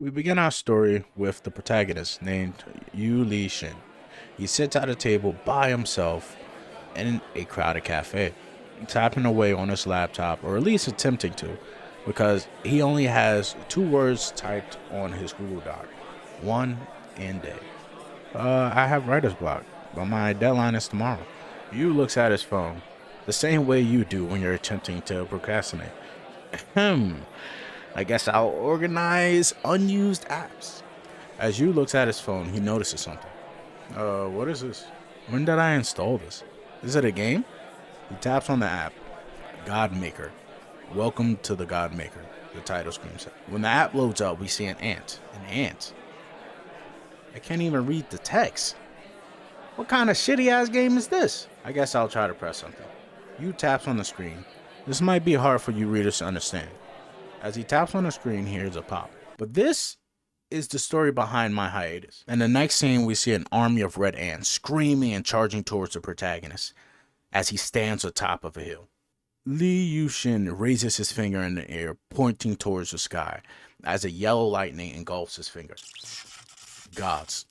We begin our story with the protagonist named Yu Li Shin. He sits at a table by himself in a crowded cafe, tapping away on his laptop, or at least attempting to, because he only has two words typed on his Google Doc: one and day. I have writer's block, but my deadline is tomorrow. Yu looks at his phone, the same way you do when you're attempting to procrastinate. Hmm, I guess I'll organize unused apps. As Yu looks at his phone, he notices something. What is this? When did I install this? Is it a game? He taps on the app. Godmaker. Welcome to the Godmaker, the title screams out. When the app loads up, we see an ant. An ant? I can't even read the text. What kind of shitty ass game is this? I guess I'll try to press something. Yu taps on the screen. This might be hard for you readers to understand. As he taps on the screen, he hears a pop. But this is the story behind my hiatus. In the next scene, we see an army of red ants screaming and charging towards the protagonist as he stands atop of a hill. Li Yushin raises his finger in the air, pointing towards the sky, as a yellow lightning engulfs his finger. Gods.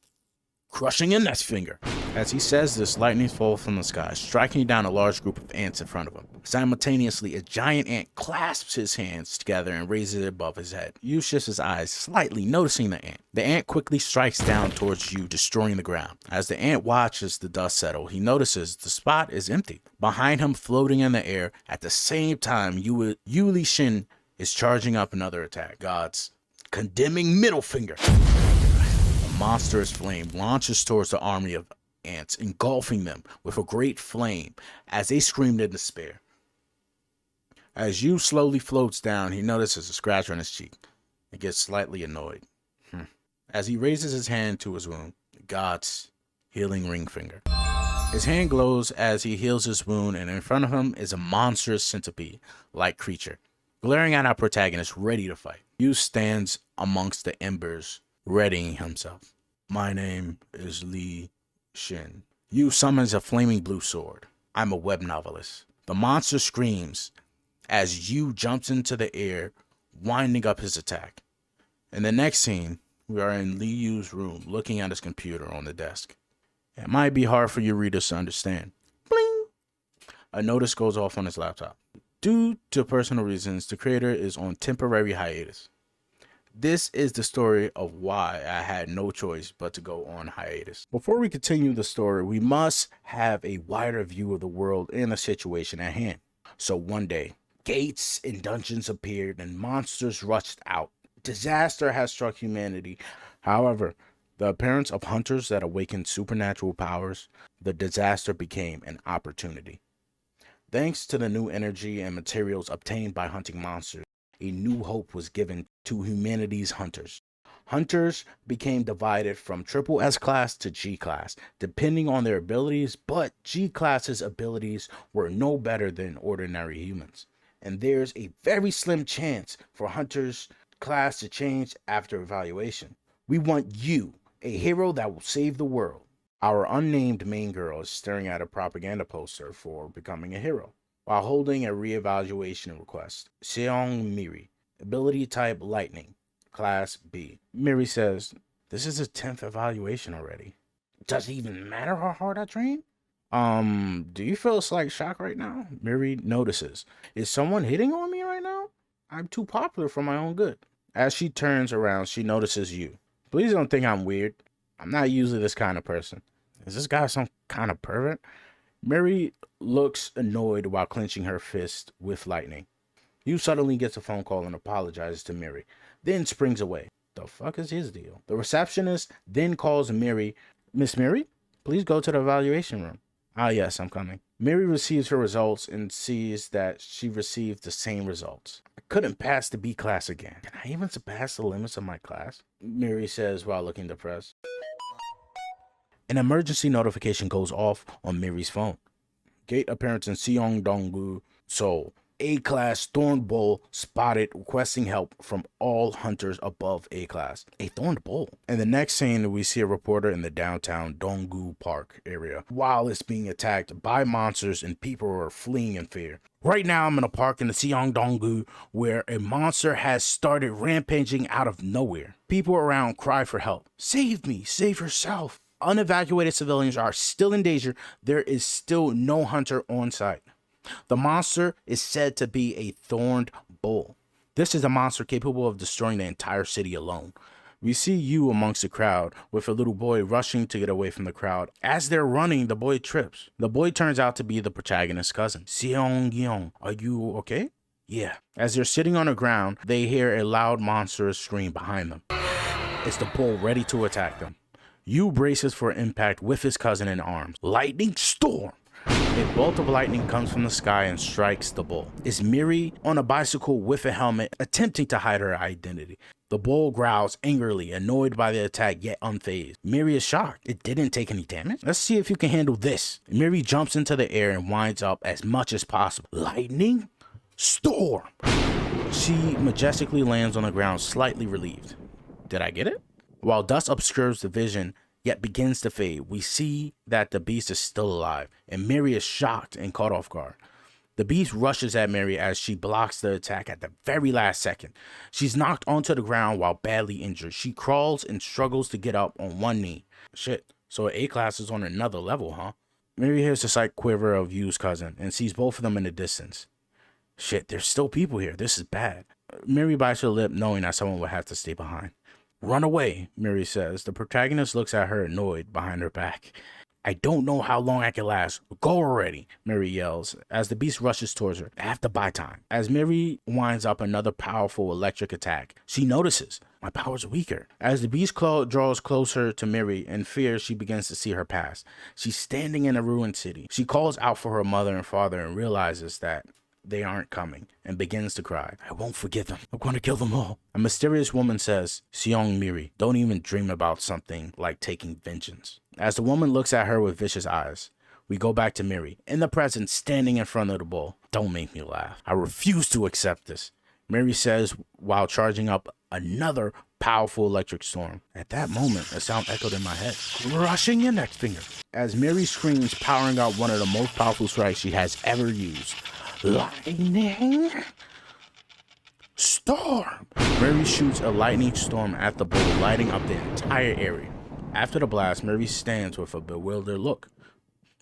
Crushing in that finger. As he says this, lightning falls from the sky, striking down a large group of ants in front of him. Simultaneously, a giant ant clasps his hands together and raises it above his head. Yu shifts his eyes slightly, noticing the ant. The ant quickly strikes down towards Yu, destroying the ground. As the ant watches the dust settle, he notices the spot is empty. Behind him, floating in the air, at the same time, Yu Li Shin is charging up another attack. God's condemning middle finger. Monstrous flame launches towards the army of ants, engulfing them with a great flame as they screamed in despair. As Yu slowly floats down, he notices a scratch on his cheek and gets slightly annoyed. As he raises his hand to his wound, God's healing ring finger. His hand glows as he heals his wound, and in front of him is a monstrous centipede-like creature, glaring at our protagonist, ready to fight. Yu stands amongst the embers, readying himself. My name is Li Shin. Yu summons a flaming blue sword. I'm a web novelist. The monster screams as Yu jumps into the air, winding up his attack. In the next scene, we are in Li Yu's room, looking at his computer on the desk. It might be hard for your readers to understand. Bling! A notice goes off on his laptop. Due to personal reasons, the creator is on temporary hiatus. This is the story of why I had no choice but to go on hiatus. Before we continue the story, we must have a wider view of the world and the situation at hand. So one day, gates and dungeons appeared and monsters rushed out. Disaster has struck humanity. However, the appearance of hunters that awakened supernatural powers, the disaster became an opportunity. Thanks to the new energy and materials obtained by hunting monsters, a new hope was given to humanity's hunters. Hunters became divided from triple S class to G class, depending on their abilities, but G class's abilities were no better than ordinary humans. And there's a very slim chance for hunters class to change after evaluation. We want you, a hero that will save the world. Our unnamed main girl is staring at a propaganda poster for becoming a hero, while holding a re-evaluation request. Seong Miri, ability type lightning, class B. Miri says, this is his 10th evaluation already. Does it even matter how hard I train? Do you feel a slight shock right now? Miri notices. Is someone hitting on me right now? I'm too popular for my own good. As she turns around, she notices you. Please don't think I'm weird. I'm not usually this kind of person. Is this guy some kind of pervert? Mary looks annoyed while clenching her fist with lightning. Yu suddenly gets a phone call and apologizes to Mary, then springs away. The fuck is his deal? The receptionist then calls Mary. Miss Mary, please go to the evaluation room. Ah, yes, I'm coming. Mary receives her results and sees that she received the same results. I couldn't pass the B class again. Can I even surpass the limits of my class? Mary says while looking depressed. An emergency notification goes off on Mary's phone. Gate appearance in Seongdong-gu, Seoul. A-class thorn bull spotted, requesting help from all hunters above A-class. A thorned bull. In the next scene, we see a reporter in the downtown Donggu Park area while it's being attacked by monsters and people are fleeing in fear. Right now, I'm in a park in the Donggu where a monster has started rampaging out of nowhere. People around cry for help. Save me, save yourself. Unevacuated civilians are still in danger. There is still no hunter on site. The monster is said to be a thorned bull. This is a monster capable of destroying the entire city alone. We see you amongst the crowd with a little boy rushing to get away from the crowd. As they're running, the boy trips. The boy turns out to be the protagonist's cousin. Seong-yeong, are you okay? Yeah. As they're sitting on the ground, they hear a loud monstrous scream behind them. It's the bull ready to attack them. Yu braces for impact with his cousin in arms. Lightning storm! A bolt of lightning comes from the sky and strikes the bull. It's Miri on a bicycle with a helmet, attempting to hide her identity. The bull growls angrily, annoyed by the attack yet unfazed. Miri is shocked. It didn't take any damage? Let's see if you can handle this. Miri jumps into the air and winds up as much as possible. Lightning storm! She majestically lands on the ground, slightly relieved. Did I get it? While dust obscures the vision, yet begins to fade, we see that the beast is still alive, and Mary is shocked and caught off guard. The beast rushes at Mary as she blocks the attack at the very last second. She's knocked onto the ground while badly injured. She crawls and struggles to get up on one knee. Shit, so A-class is on another level, huh? Mary hears the slight quiver of Yu's cousin and sees both of them in the distance. Shit, there's still people here. This is bad. Mary bites her lip, knowing that someone would have to stay behind. Run away, Miri says. The protagonist looks at her annoyed behind her back. I don't know how long I can last. Go already, Miri yells as the beast rushes towards her. I have to buy time. As Miri winds up another powerful electric attack, she notices. My power's weaker. As the beast draws closer to Miri, in fear, she begins to see her past. She's standing in a ruined city. She calls out for her mother and father and realizes that they aren't coming and begins to cry. I won't forgive them. I'm going to kill them all. A mysterious woman says, Seong Miri, don't even dream about something like taking vengeance. As the woman looks at her with vicious eyes, we go back to Miri, in the present, standing in front of the bull. Don't make me laugh. I refuse to accept this, Miri says while charging up another powerful electric storm. At that moment, a sound echoed in my head, crushing your next finger. As Miri screams, powering out one of the most powerful strikes she has ever used. Lightning storm! Mary shoots a lightning storm at the bull, lighting up the entire area. After the blast, Mary stands with a bewildered look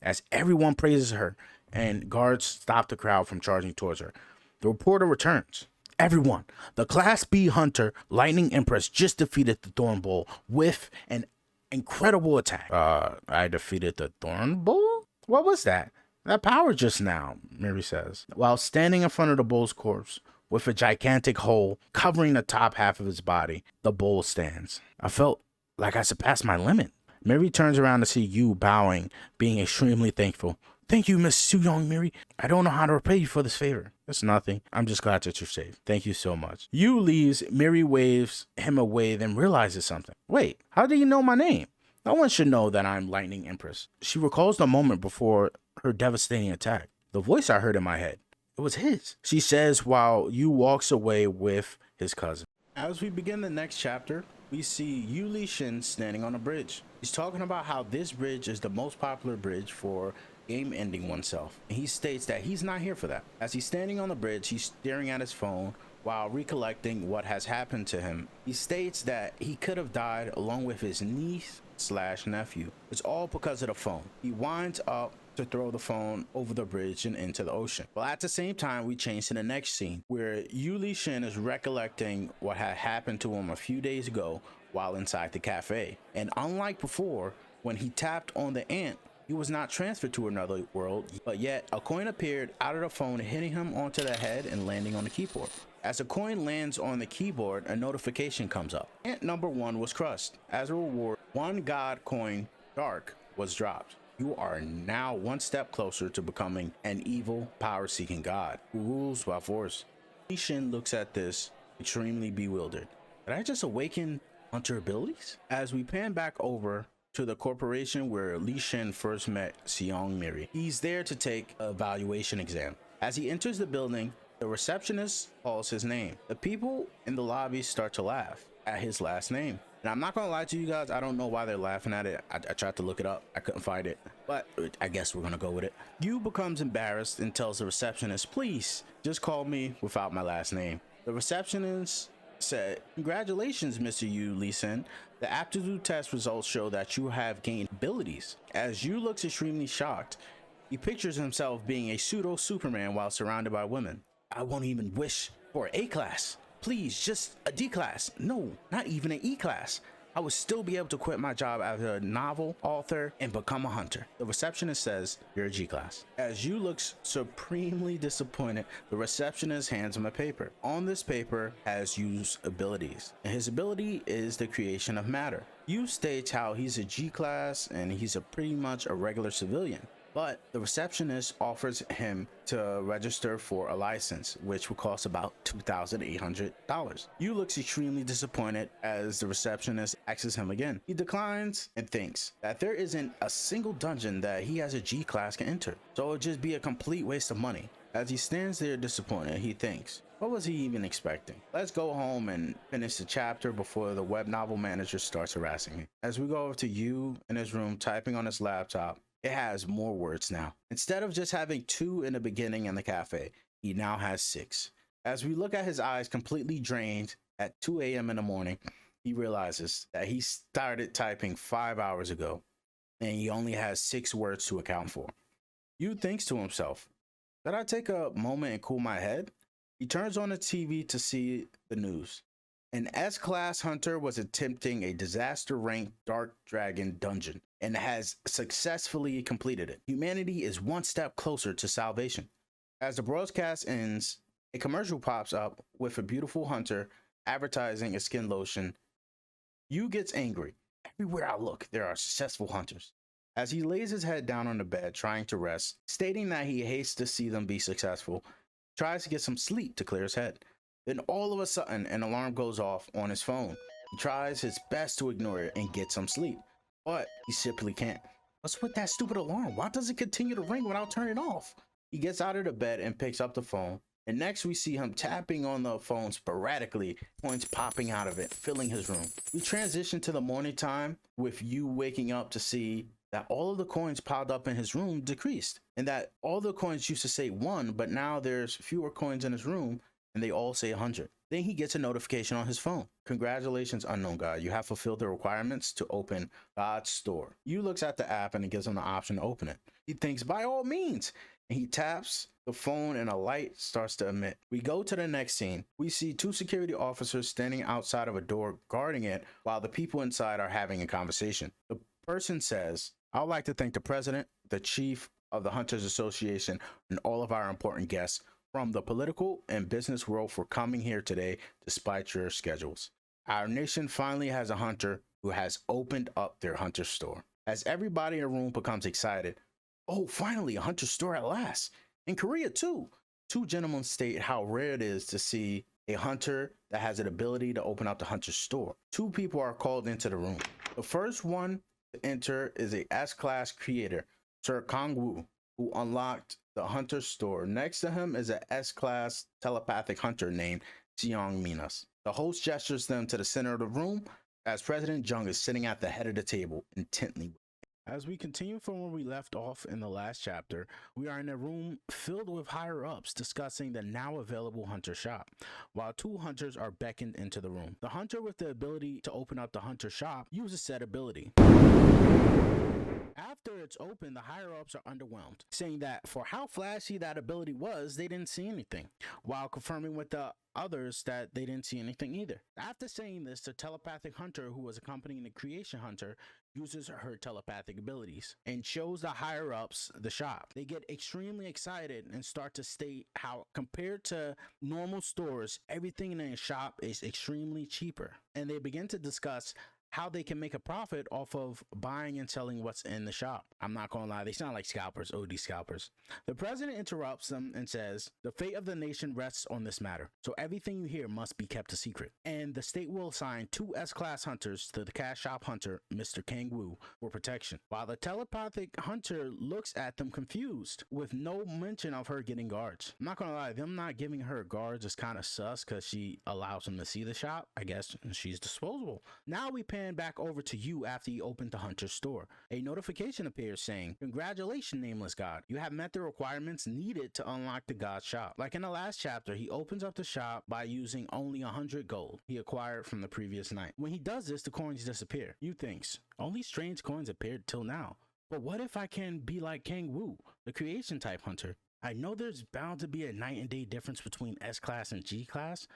as everyone praises her and guards stop the crowd from charging towards her. The reporter returns. Everyone, the Class B hunter Lightning Empress just defeated the Thorn Bull with an incredible attack. I defeated the Thorn Bull? What was that? That power just now, Mary says, while standing in front of the bull's corpse with a gigantic hole covering the top half of his body. The bull stands. I felt like I surpassed my limit. Mary turns around to see Yu bowing, being extremely thankful. Thank you, Miss Soo-young, Mary. I don't know how to repay you for this favor. It's nothing. I'm just glad that you're safe. Thank you so much. Yu leaves. Mary waves him away, then realizes something. Wait, how do you know my name? No one should know that I'm Lightning Empress. She recalls the moment before her devastating attack. The voice I heard in my head, it was his. She says while Yu walks away with his cousin. As we begin the next chapter, we see Yu Li-shin standing on a bridge. He's talking about how this bridge is the most popular bridge for game ending oneself. And he states that he's not here for that. As he's standing on the bridge, he's staring at his phone while recollecting what has happened to him. He states that he could have died along with his niece/nephew. It's all because of the phone. He winds up to throw the phone over the bridge and into the ocean. Well, at the same time, we change to the next scene where Yu Li-shin is recollecting what had happened to him a few days ago while inside the cafe. And unlike before, when he tapped on the ant, he was not transferred to another world, but yet a coin appeared out of the phone, hitting him onto the head and landing on the keyboard. As the coin lands on the keyboard, a notification comes up. Ant number 1 was crushed. As a reward, 1 god coin, Dark, was dropped. You are now one step closer to becoming an evil, power-seeking god who rules by force. Li-shin looks at this, extremely bewildered. Did I just awaken hunter abilities? As we pan back over to the corporation where Li-shin first met Seong Miri. He's there to take an evaluation exam. As he enters the building, The receptionist calls his name. The people in the lobby start to laugh at his last name. And I'm not gonna lie to you guys, I don't know why they're laughing at it. I tried to look it up, I couldn't find it, but I guess we're gonna go with it. Yu becomes embarrassed and tells the receptionist, please, just call me without my last name. The receptionist said, congratulations, Mr. Yu Lee-sen. The aptitude test results show that you have gained abilities. As Yu looks extremely shocked, he pictures himself being a pseudo Superman while surrounded by women. I won't even wish for an A class. Please, just a D class. No, not even an E class. I would still be able to quit my job as a novel author and become a hunter. The receptionist says, you're a G class. As Yu looks supremely disappointed, the receptionist hands him a paper. On this paper has Yu's abilities, and his ability is the creation of matter. Yu states how he's a G class and he's pretty much a regular civilian. But the receptionist offers him to register for a license, which will cost about $2,800. Yu looks extremely disappointed as the receptionist asks him again. He declines and thinks that there isn't a single dungeon that he as a G class can enter, so it would just be a complete waste of money. As he stands there disappointed, he thinks, what was he even expecting? Let's go home and finish the chapter before the web novel manager starts harassing me. As we go over to Yu in his room typing on his laptop, it has more words now. Instead of just having 2 in the beginning in the cafe, he now has 6. As we look at his eyes completely drained at 2 a.m. in the morning, he realizes that he started typing 5 hours ago and he only has 6 words to account for. Yu thinks to himself, should I take a moment and cool my head? He turns on the TV to see the news. An S-class hunter was attempting a disaster-ranked Dark Dragon dungeon and has successfully completed it. Humanity is one step closer to salvation. As the broadcast ends, a commercial pops up with a beautiful hunter advertising a skin lotion. Yu gets angry. Everywhere I look, there are successful hunters. As he lays his head down on the bed trying to rest, stating that he hates to see them be successful, tries to get some sleep to clear his head. Then all of a sudden, an alarm goes off on his phone. He tries his best to ignore it and get some sleep, but he simply can't. What's with that stupid alarm? Why does it continue to ring without turning off? He gets out of the bed and picks up the phone, and next we see him tapping on the phone sporadically, coins popping out of it, filling his room. We transition to the morning time with Yu waking up to see that all of the coins piled up in his room decreased, and that all the coins used to say 1, but now there's fewer coins in his room and they all say 100. Then he gets a notification on his phone. Congratulations, unknown god. You have fulfilled the requirements to open God's store. Yu looks at the app and it gives him the option to open it. He thinks, by all means. And he taps the phone and a light starts to emit. We go to the next scene. We see 2 security officers standing outside of a door guarding it while the people inside are having a conversation. The person says, I would like to thank the president, the chief of the Hunters Association, and all of our important guests from the political and business world for coming here today despite your schedules. Our nation finally has a hunter who has opened up their hunter store. As everybody in the room becomes excited, oh, finally a hunter store at last. In Korea too. 2 gentlemen state how rare it is to see a hunter that has an ability to open up the hunter store. 2 people are called into the room. The first one to enter is a S-class creator, Sir Kang-woo, who unlocked the hunter store. Next to him is an S-class telepathic hunter named Seong Minas. The host gestures them to the center of the room as President Jung is sitting at the head of the table intently. As we continue from where we left off in the last chapter, we are in a room filled with higher-ups discussing the now available hunter shop, while 2 hunters are beckoned into the room. The hunter with the ability to open up the hunter shop uses said ability. After it's open, the higher-ups are underwhelmed, saying that for how flashy that ability was, they didn't see anything, while confirming with the others that they didn't see anything either. After saying this, the telepathic hunter who was accompanying the creation hunter uses her telepathic abilities and shows the higher-ups the shop. They get extremely excited and start to state how compared to normal stores, everything in the shop is extremely cheaper. And they begin to discuss how they can make a profit off of buying and selling what's in the shop. I'm not gonna lie, they sound like scalpers, OD scalpers. The president interrupts them and says, the fate of the nation rests on this matter, so everything you hear must be kept a secret. And the state will assign 2 S-class hunters to the cash shop hunter, Mr. Kang-woo, for protection. While the telepathic hunter looks at them confused, with no mention of her getting guards. I'm not gonna lie, them not giving her guards is kind of sus because she allows them to see the shop. I guess she's disposable. Now we pan back over to you after you open the hunter's store. A notification appears saying, congratulations, nameless god. You have met the requirements needed to unlock the god shop. Like in the last chapter, he opens up the shop by using only 100 gold he acquired from the previous night. When he does this, the coins disappear. You thinks, only strange coins appeared till now. But what if I can be like Kang-woo, the creation type hunter? I know there's bound to be a night and day difference between S-class and G-class,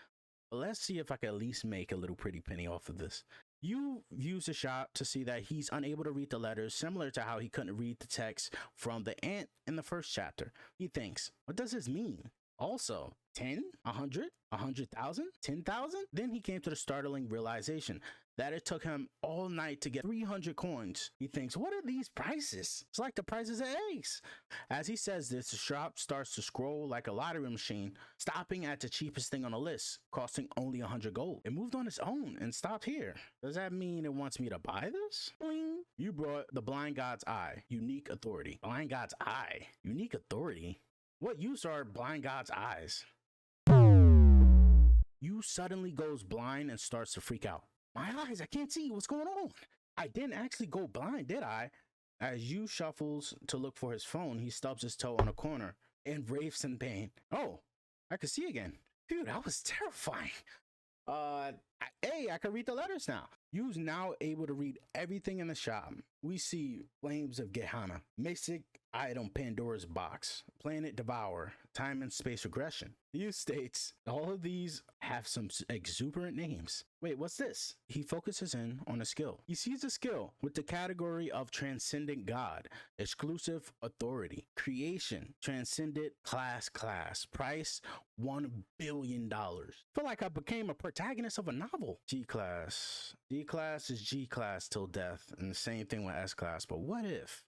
but let's see if I can at least make a little pretty penny off of this. You use the shop to see that he's unable to read the letters, similar to how he couldn't read the text from the ant in the first chapter. He thinks, what does this mean? Also, 10, 100, 100,000, 10,000? Then he came to the startling realization that it took him all night to get 300 coins. He thinks, what are these prices? It's like the prices of eggs. As he says this, the shop starts to scroll like a lottery machine, stopping at the cheapest thing on the list, costing only 100 gold. It moved on its own and stopped here. Does that mean it wants me to buy this? Bling! You brought the blind god's eye, unique authority. Blind god's eye, unique authority? What use are blind god's eyes? You suddenly goes blind and starts to freak out. My eyes, I can't see what's going on. I didn't actually go blind, did I? As you shuffles to look for his phone, he stubs his toe on a corner and raves in pain. Oh, I can see again. Dude, that was terrifying. Hey, I can read the letters now. You's now able to read everything in the shop. We see Flames of Gehenna, Mystic Item Pandora's Box, Planet Devour, Time and Space Regression. You states all of these have some exuberant names. Wait, what's this? He focuses in on a skill. He sees a skill with the category of Transcendent God, Exclusive Authority, Creation, Transcendent Class, Price $1 billion. Feel like I became a protagonist of a novel. G-Class. D-Class is G-Class till death, and the same thing with S-Class, but what if?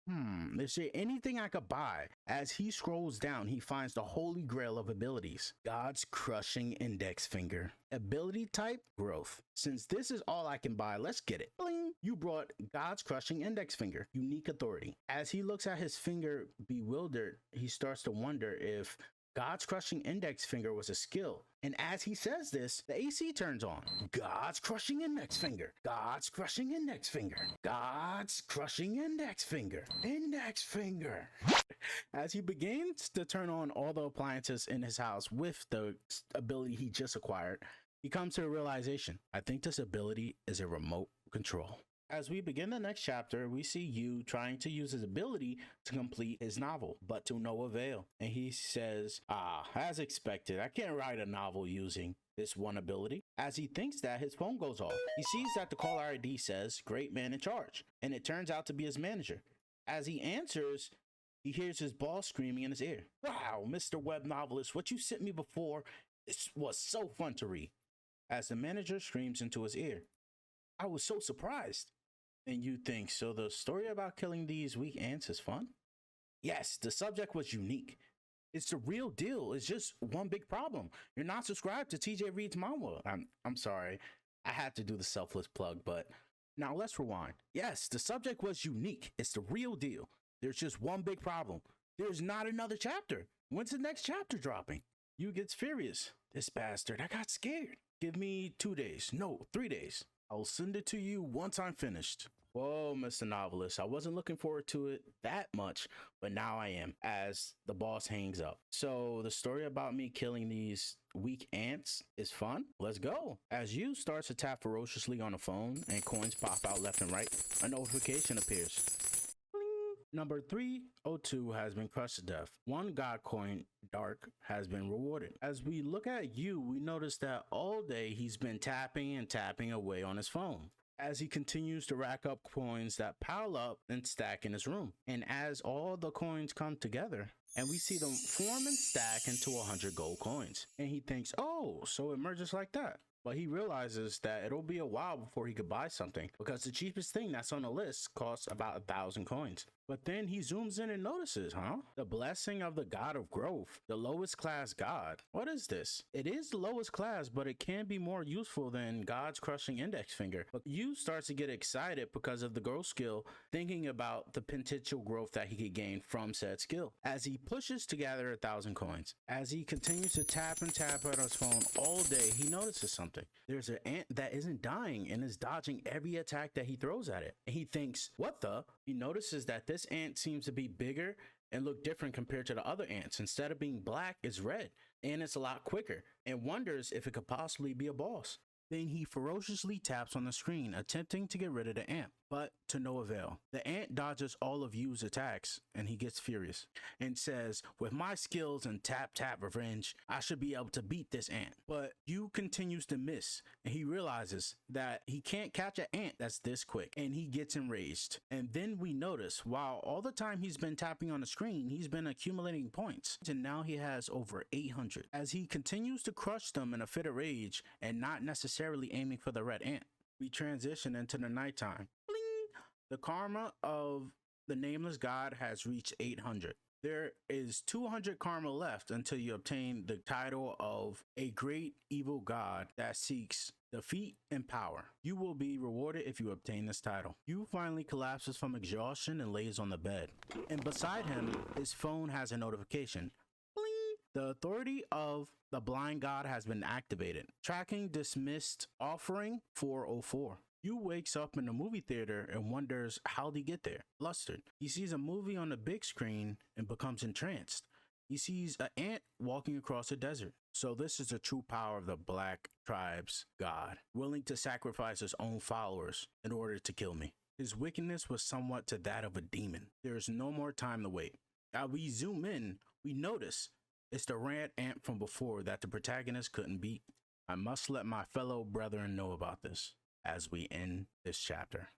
Is there anything I could buy? As he scrolls down, he finds the holy grail of abilities. God's Crushing Index Finger. Ability type, growth. Since this is all I can buy, let's get it. Bling! You brought God's Crushing Index Finger, unique authority. As he looks at his finger bewildered, he starts to wonder if God's Crushing Index Finger was a skill. And as he says this, the AC turns on. God's Crushing Index Finger. God's Crushing Index Finger. God's Crushing Index Finger. Index Finger. As he begins to turn on all the appliances in his house with the ability he just acquired, he comes to a realization. I think this ability is a remote control. As we begin the next chapter, we see Yu trying to use his ability to complete his novel, but to no avail. And he says, as expected, I can't write a novel using this one ability. As he thinks that, his phone goes off. He sees that the caller ID says, great man in charge, and it turns out to be his manager. As he answers, he hears his boss screaming in his ear. Wow, Mr. Web Novelist, what you sent me before was so fun to read. As the manager screams into his ear, I was so surprised. And you think, so the story about killing these weak ants is fun? Yes, the subject was unique. It's the real deal. It's just one big problem. You're not subscribed to TJ Reads Manhwa. I'm sorry. I had to do the selfless plug, but now let's rewind. Yes, the subject was unique. It's the real deal. There's just one big problem. There's not another chapter. When's the next chapter dropping? You gets furious. This bastard, I got scared. Give me 2 days. No, 3 days. I'll send it to you once I'm finished. Whoa, Mr. Novelist, I wasn't looking forward to it that much, but now I am, as the boss hangs up. So the story about me killing these weak ants is fun? Let's go. As you starts to tap ferociously on the phone and coins pop out left and right, a notification appears. Bling. Number 302 has been crushed to death. One god coin, Dark, has been rewarded. As we look at you, we notice that all day he's been tapping and tapping away on his phone, as he continues to rack up coins that pile up and stack in his room. And as all the coins come together, and we see them form and stack into 100 gold coins. And he thinks, oh, so it merges like that. But he realizes that it'll be a while before he could buy something because the cheapest thing that's on the list costs about 1,000 coins. But then he zooms in and notices, the blessing of the god of growth, the lowest class god. What is this? It is the lowest class, but it can be more useful than God's crushing index finger. But you starts to get excited because of the growth skill, thinking about the potential growth that he could gain from said skill. As he pushes to gather 1,000 coins, as he continues to tap and tap on his phone all day, he notices something. There's an ant that isn't dying and is dodging every attack that he throws at it. And he thinks, what the? He notices that this ant seems to be bigger and look different compared to the other ants. Instead of being black, it's red, and it's a lot quicker, and wonders if it could possibly be a boss. Then he ferociously taps on the screen, attempting to get rid of the ant, but to no avail. The ant dodges all of Yu's attacks, and he gets furious and says, with my skills and tap revenge, I should be able to beat this ant. But Yu continues to miss, and he realizes that he can't catch an ant that's this quick, and he gets enraged. And then we notice, while all the time he's been tapping on the screen, he's been accumulating points, and now he has over 800. As he continues to crush them in a fit of rage and not necessarily aiming for the red ant, we transition into the nighttime. Bling! The karma of the nameless god has reached 800. There is 200 karma left until you obtain the title of a great evil god that seeks defeat and power. You will be rewarded if you obtain this title. Yu finally collapses from exhaustion and lays on the bed. And beside him, his phone has a notification. Bling! The authority of the blind god has been activated. Tracking dismissed offering 404. Yu wakes up in the movie theater and wonders how'd he get there. Flustered, he sees a movie on the big screen and becomes entranced. He sees an ant walking across a desert. So this is the true power of the Black Tribe's god, willing to sacrifice his own followers in order to kill me. His wickedness was somewhat to that of a demon. There is no more time to wait. As we zoom in, we notice it's the red ant from before that the protagonist couldn't beat. I must let my fellow brethren know about this as we end this chapter.